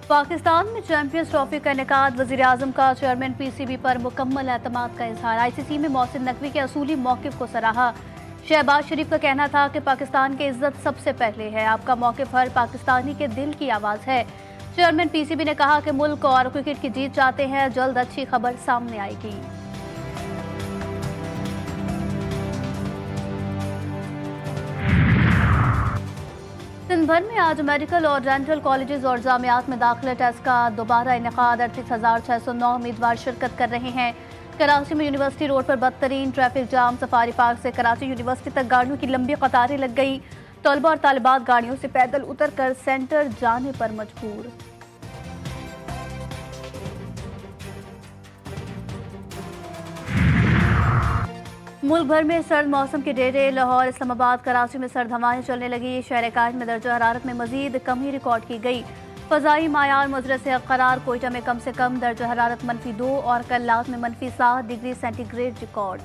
पाकिस्तान में champions trophy का इनेकाद, वज़ीर-ए-आज़म का चेयरमैन पीसीबी पर मुकम्मल एतमाद का इजहार। आईसीसी में मोहसिन नकवी के असूली मौक़िफ़ को सराहा। शहबाज शरीफ का कहना था कि पाकिस्तान की इज्जत सबसे पहले है, आपका मौक़िफ़ हर पाकिस्तानी के दिल की आवाज़ है। चेयरमैन पीसीबी ने कहा कि मुल्क और क्रिकेट की जीत चाहते हैं, जल्द अच्छी खबर सामने आएगी। सिंध भर में आज मेडिकल और डेंटल कॉलेजेस और जामियात में दाखिला टेस्ट का दोबारा इनेकाद। 38,609 उम्मीदवार शिरकत कर रहे हैं। कराची में यूनिवर्सिटी रोड पर बदतरीन ट्रैफिक जाम। सफारी पार्क से कराची यूनिवर्सिटी तक गाड़ियों की लंबी कतारें लग गई। तलबा और तालिबात गाड़ियों से पैदल उतरकर सेंटर जाने पर मजबूर। मुल्क भर में सर्द मौसम के डेरे। लाहौर, इस्लामाबाद, कराची में सर्द हवाएं चलने लगी। शहर कायद में दर्जा हरारत में मजीद कमी रिकॉर्ड की गई। फ़ज़ाई मायार मुजर से करार। कोयटा में कम से कम दर्जा हरारत -2 और कल्लात में -7 डिग्री सेंटीग्रेड रिकॉर्ड।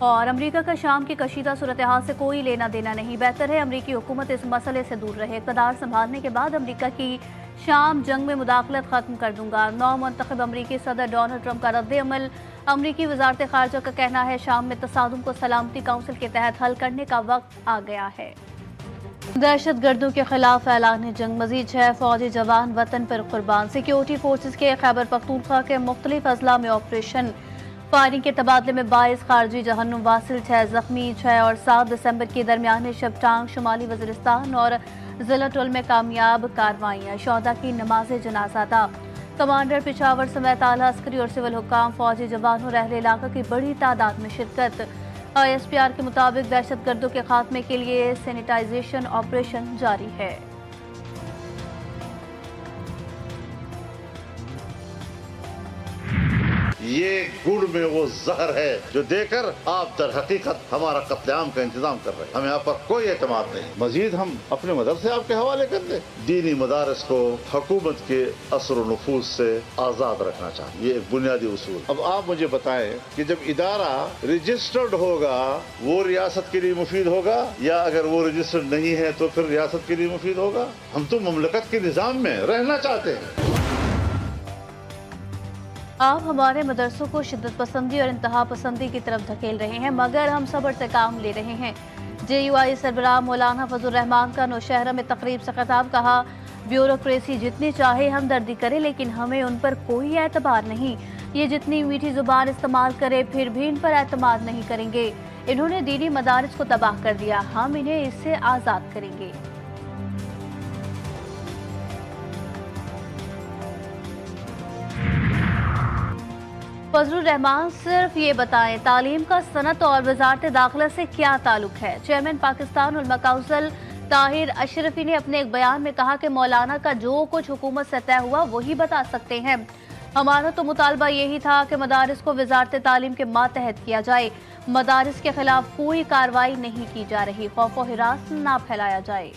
और अमरीका का शाम की कशीदा सूरत हाल से कोई लेना देना नहीं। बेहतर है अमरीकी हुकूमत इस मसले से दूर रहे। इक़्तिदार संभालने के बाद अमरीका की शाम जंग में मुदाखलत खत्म कर दूंगा। नौ मुंतखब अमरीकी सदर डोनाल्ड ट्रंप का रद्द अमल। अमरीकी वजारत खारजा का कहना है शाम में तसादुम को सलामती काउंसिल के तहत हल करने का वक्त आ गया है। दहशत गर्दों के खिलाफ ऐलान जंग। मजीद 6 फौजी जवान वतन पर कुर्बान। सिक्योरिटी फोर्सेज के खैबर पख्तूनख्वा के मुख्तलिफ अजला में ऑपरेशन। फायरिंग के तबादले में 22 खारजी जहन्नुम वासिल, 6 जख्मी। 6 और 7 दिसंबर के दरमियान शब टांग, शुमाली वज़ीरिस्तान और ज़िला-टुल में कामयाब कार्रवाइयाँ। शोहदा की नमाज जनाजा अदा। कमांडर पिशावर समेत आला अस्करी और सिविल हुक्काम, फौजी जवानों और अहले इलाका की बड़ी तादाद में शिरकत। ISPR के मुताबिक दहशत गर्दों के खात्मे के लिए सैनिटाइजेशन ऑपरेशन जारी है। ये गुड़ में वो जहर है जो देकर आप दर हकीकत हमारा कत्लेआम का इंतजाम कर रहे हैं। हमें यहाँ पर कोई एतमाद नहीं। मजीद हम अपने मदरसे आपके हवाले कर दें। दीनी मदारस को हुकूमत के असर नफूज से आजाद रखना चाहिए, ये एक बुनियादी उसूल। अब आप मुझे बताएं कि जब इदारा रजिस्टर्ड होगा वो रियासत के लिए मुफीद होगा, या अगर वो रजिस्टर्ड नहीं है तो फिर रियासत के लिए मुफीद होगा? हम तो ममलकत के निजाम में रहना चाहते हैं। आप हमारे मदरसों को शिद्दत पसंदी और इंतहा पसंदी की तरफ धकेल रहे हैं, मगर हम सब्र से काम ले रहे हैं। JUI सरबराह मौलाना फजल रहमान का नौशहरा में तकरीब से खिताब। कहा, ब्यूरोक्रेसी जितनी चाहे हमदर्दी करे, लेकिन हमें उन पर कोई एतबार नहीं। ये जितनी मीठी जुबान इस्तेमाल करे, फिर भी इन पर एतमाद नहीं करेंगे। इन्होंने दीनी मदारिस को तबाह कर दिया, हम इन्हें इससे आज़ाद करेंगे। फजलुर रहमान, सिर्फ ये बताएं, तालीम का सनत और वजारत दाखिला से क्या ताल्लुक है? चेयरमैन पाकिस्तान उलमा काउंसिल ताहिर अशरफी ने अपने एक बयान में कहा कि मौलाना का जो कुछ हुकूमत से तय हुआ वही बता सकते हैं। हमारा तो मुतालबा यही था कि मदारिस को वजारत तालीम के मातहत किया जाए। मदारिस के खिलाफ कोई कार्रवाई नहीं की जा रही, खौफ व हिरास ना फैलाया जाए।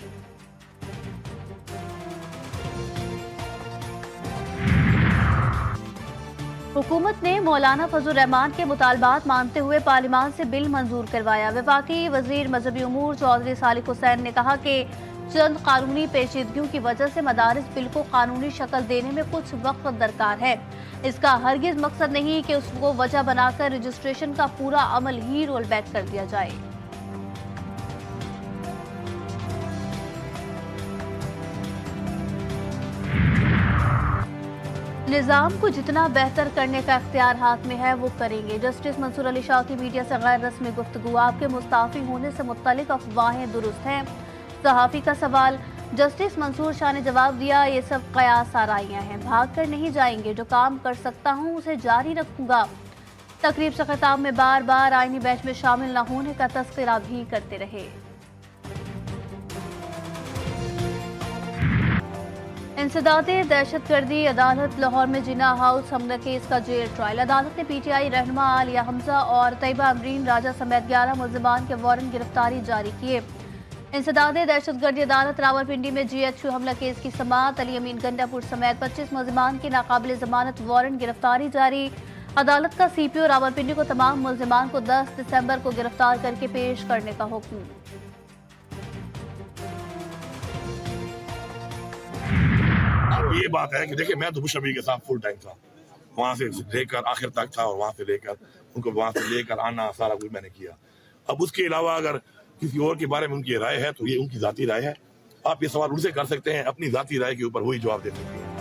हुकूमत ने मौलाना फजल रहमान के मुतालबात मानते हुए पार्लियामान से बिल मंजूर करवाया। वफाकी वजीर मजहबी उमूर चौधरी सालिक हुसैन ने कहा कि चंद कानूनी पेचीदगियों की वजह से मदारिस बिल को कानूनी शक्ल देने में कुछ वक्त दरकार है। इसका हरगिज मकसद नहीं कि उसको वजह बनाकर रजिस्ट्रेशन का पूरा अमल ही रोल बैक कर दिया जाए। निज़ाम को जितना बेहतर करने का इख्तियार हाथ में है वो करेंगे। जस्टिस मंसूर अली शाह की मीडिया से गैर रस्मी गुफ्तगू। आपके मुस्ताफी होने से मुत्तलिक अफवाहें दुरुस्त हैं। सहाफ़ी का सवाल, जस्टिस मंसूर शाह ने जवाब दिया, ये सब कयास आराइयाँ हैं, भाग कर नहीं जाएंगे। जो काम कर सकता हूँ उसे जारी रखूंगा। तकरीब से खिताब में बार बार आईनी बैच में शामिल न होने का तस्करा भी करते रहे। इंसदादे दहशतगर्दी। अदालत लाहौर में जिना हाउस हमला केस का जेल ट्रायल। अदालत ने PTI रहनुमा आलिया हमजा और तैयबा अमरीन राजा समेत 11 मुल्जिमान के वारंट गिरफ्तारी जारी किए। इंसदादे दहशतगर्दी अदालत रावलपिंडी में GHQ हमला केस की समाअत। अली अमीन गंडापुर समेत 25 मुल्जिमान की नाकाबिल जमानत वारंट गिरफ्तारी जारी। अदालत का CPO रावलपिंडी को तमाम मुल्जिमान को 10 दिसंबर को गिरफ्तार करके पेश करने का हुक्म। अब ये बात है कि देखिए मैं तो मुशर्रफ के साथ फुल टाइम था, वहाँ से लेकर आखिर तक था और वहाँ से लेकर उनको वहाँ से लेकर आना सारा कुछ मैंने किया। अब उसके अलावा अगर किसी और के बारे में उनकी राय है तो ये उनकी जाती राय है, आप ये सवाल उनसे कर सकते हैं, अपनी जाती राय के ऊपर वही जवाब दे सकते हैं।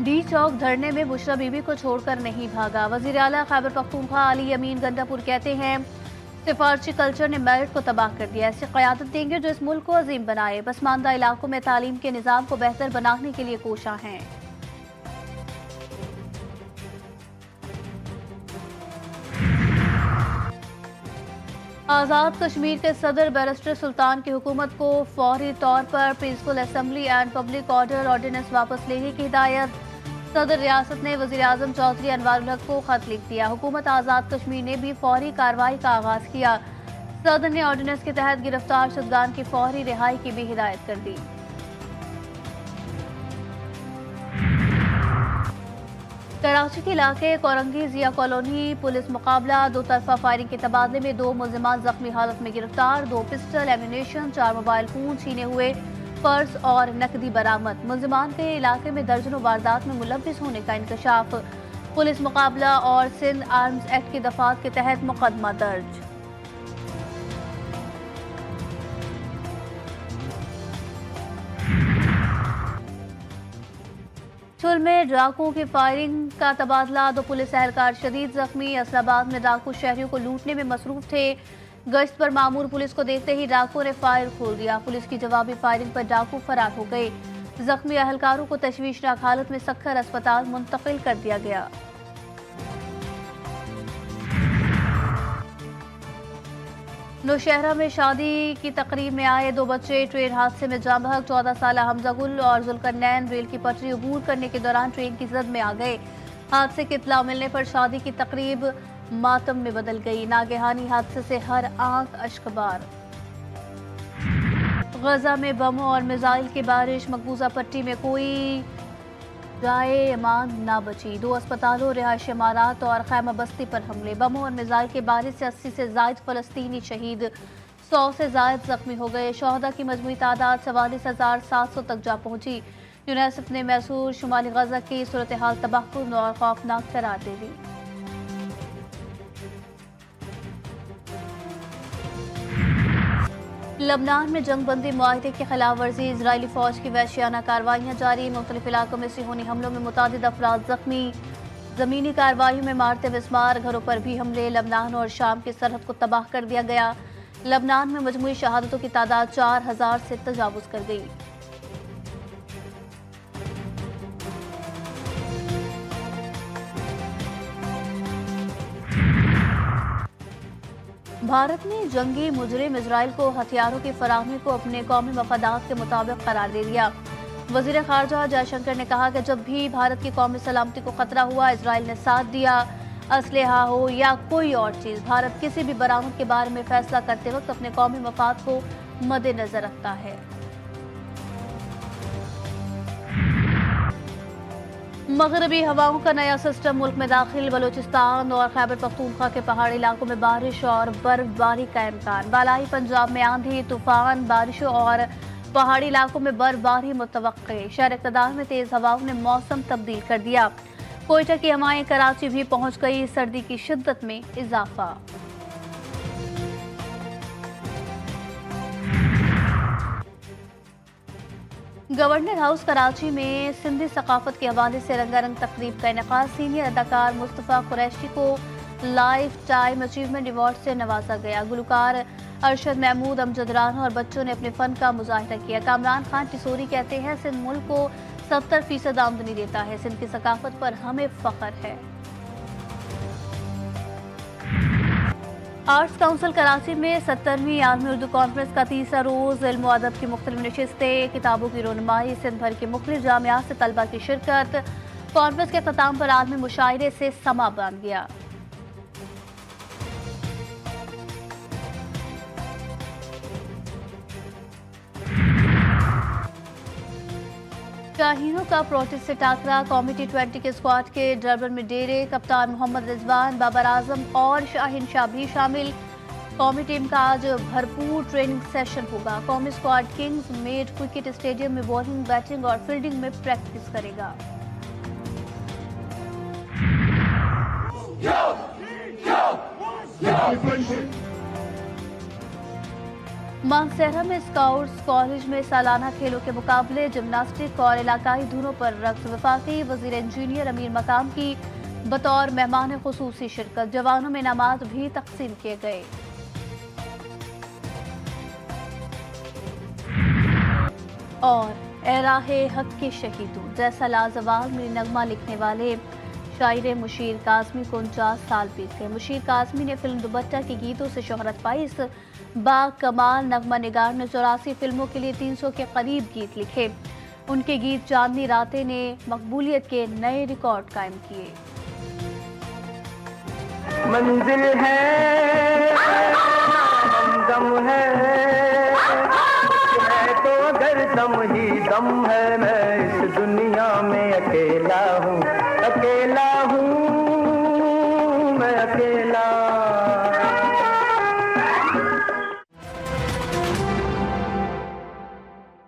डी चौक धरने में बुशरा बीबी को छोड़कर नहीं भागा। वजीर आला खैबर पख्तूनख्वा अली अमीन गंडापुर कहते हैं सिफारशी कल्चर ने मेरिट को तबाह कर दिया। ऐसी क़यादत देंगे जो इस मुल्क को अजीम बनाए। पसमानदा इलाकों में तालीम के निज़ाम को बेहतर बनाने के लिए कोशां हैं। आज़ाद कश्मीर के सदर बैरिस्टर सुल्तान की हुकूमत को फौरी तौर पर peaceful assembly and public order ordinance वापस लेने की हिदायत। सदर रियासत ने वज़ीर आज़म चौधरी अनवारुल हक को खत लिख दिया। हुकूमत आज़ाद कश्मीर ने भी फौरी कार्रवाई का आगाज किया। सदर ने ऑर्डिनेंस के तहत गिरफ्तार शुदगान की फौरी रिहाई की भी हिदायत कर दी। कराची के इलाके कोरंगी जिया कॉलोनी पुलिस मुकाबला, दो तरफा फायरिंग के तबादले में 2 मुल्जिमान जख्मी हालत में गिरफ्तार। 2 पिस्टल, एम्यूनेशन, 4 मोबाइल फोन छीने हुए, पर्स और नकदी बरामद। मुल्जिमान के इलाके में दर्जनों वारदात में मुलव्विस होने का इंकशाफ। पुलिस मुकाबला और सिंध आर्म्स एक्ट की दफात के तहत मुकदमा दर्ज। चुल में डाकुओं की फायरिंग का तबादला, 2 पुलिस एहलकार शदीद जख्मी। असलाबाद में डाकू शहरियों को लूटने में मसरूफ थे। गश्त पर मामूर पुलिस को देखते ही डाकुओं ने फायर खोल दिया। पुलिस की जवाबी फायरिंग पर डाकू फरार हो गए। जख्मी एहलकारों को तशवीशनाक हालत में सक्खर अस्पताल मुंतकिल कर दिया गया। नौशहरा में शादी की तकरीब में आए 2 बच्चे ट्रेन हादसे में जाँ बहक। 14 साल हमजा गुल और जुल्करनैन रेल की पटरी अबूर करने के दौरान ट्रेन की जद में आ गए। हादसे की इत्तला मिलने पर शादी की तकरीब मातम में बदल गई। नागहानी हादसे से हर आंख अश्कबार। गजा में बमों और मिसाइल की बारिश, मकबूजा पट्टी में कोई जाए अमान ना बची। 2 अस्पतालों, रिहायशी इमारात और खैमा बस्ती पर हमले। बमों और मिसाइल की बारिश से 80 से जायद फलस्तीनी शहीद, 100 से जायद जख्मी हो गए। शहदा की मजमूई तादाद 44,700 तक जा पहुंची। यूनेस्को ने मैसूर शुमाली गजा की सूरत हाल तबाहकुन और खौफनाक करार दे दी। लबनान में जंगबंदी मुआहदे की खिलाफ वर्जी, इजरायली फौज की वहशियाना कार्रवाइयाँ जारी। मुख्तलिफ इलाकों में सिहोनी हमलों में मुतादिद अफराद जख्मी। जमीनी कार्रवाइयों में मारते मिस्मार, घरों पर भी हमले। लबनान और शाम की सरहद को तबाह कर दिया गया। लबनान में मजमूई शहादतों की तादाद 4000 से तजावुज कर गई। भारत ने जंगी मुजरिम इजराइल को हथियारों की फराहमी को अपने कौमी मफादात के मुताबिक करार दे दिया। वजीर खारजा जयशंकर ने कहा कि जब भी भारत की कौमी सलामती को खतरा हुआ, इजराइल ने साथ दिया। असलहा हो या कोई और चीज़, भारत किसी भी बरामद के बारे में फैसला करते वक्त अपने कौमी मफाद को मद्देनजर रखता है। मगरबी हवाओं का नया सिस्टम मुल्क में दाखिल। बलूचिस्तान और खैबर पख्तूनख्वा के पहाड़ी इलाकों में बारिश और बर्फबारी का इम्कान। बालाई पंजाब में आंधी, तूफान, बारिशों और पहाड़ी इलाकों में बर्फबारी मुतवक्के। शहर इक़्तिदार में तेज हवाओं ने मौसम तब्दील कर दिया। कोयटा की हवाएं कराची भी पहुंच गई। सर्दी की शिद्दत में इजाफा। गवर्नर हाउस कराची में सिंधी सकाफत के हवाले से रंगारंग तकरीब का इनेकाद। सीनियर अदाकार मुस्तफ़ा कुरैशी को लाइफ टाइम अचीवमेंट अवार्ड से नवाजा गया। गुलकार अरशद महमूद, अमजद राना और बच्चों ने अपने फन का मुजाहिरा किया। कामरान खान टिसोरी कहते हैं सिंध मुल्क को 70% आमदनी देता है। सिंध की सकाफत पर हमें फख्र है। आर्ट्स काउंसिल कराची में 70वीं आलमी उर्दू कॉन्फ्रेंस का तीसरा रोज इल्म व अदब की मुख्तलिफ नशिस्तें, किताबों की रोनुमाई, सिंध भर के मुख्तलिफ जामियात से तलबा की शिरकत। कॉन्फ्रेंस के अख्ताम पर आलमी मुशायरे से समा बन गया। शाहीनों का प्रोटेस्ट से टाकरा। कौमी T20 के स्क्वाड के डरबन में डेरे। कप्तान मोहम्मद रिजवान, बाबर आजम और शाहीन शाह भी शामिल। कौमी टीम का आज भरपूर ट्रेनिंग सेशन होगा। कौमी squad Kings made cricket stadium में बॉलिंग, बैटिंग और फील्डिंग में प्रैक्टिस करेगा। मानसेरा में स्काउट्स कॉलेज में सालाना खेलों के मुकाबले, जिम्नास्टिक और इलाकाई धुनों पर रक्स। वफाकी वजीर इंजीनियर अमीर मकाम की बतौर मेहमान खुसूसी शिरकत। जवानों में इनामात भी तकसीम किए गए। और ए राहे हक के शहीदों जैसा लाजवाब में नगमा लिखने वाले शायर मुशीर काज़मी को 49 साल बीत गए। मुशीर काज़मी ने फिल्म दुपट्टा के गीतों से शोहरत पाई। इस बाकमाल नगमा निगार ने 84 फिल्मों के लिए 300 के करीब गीत लिखे। उनके गीत चांदनी रातें ने मकबूलियत के नए रिकॉर्ड कायम किए। मंजिल है हमदम है तो अगर दम ही दम है, मैं इस दुनिया में अकेला हूँ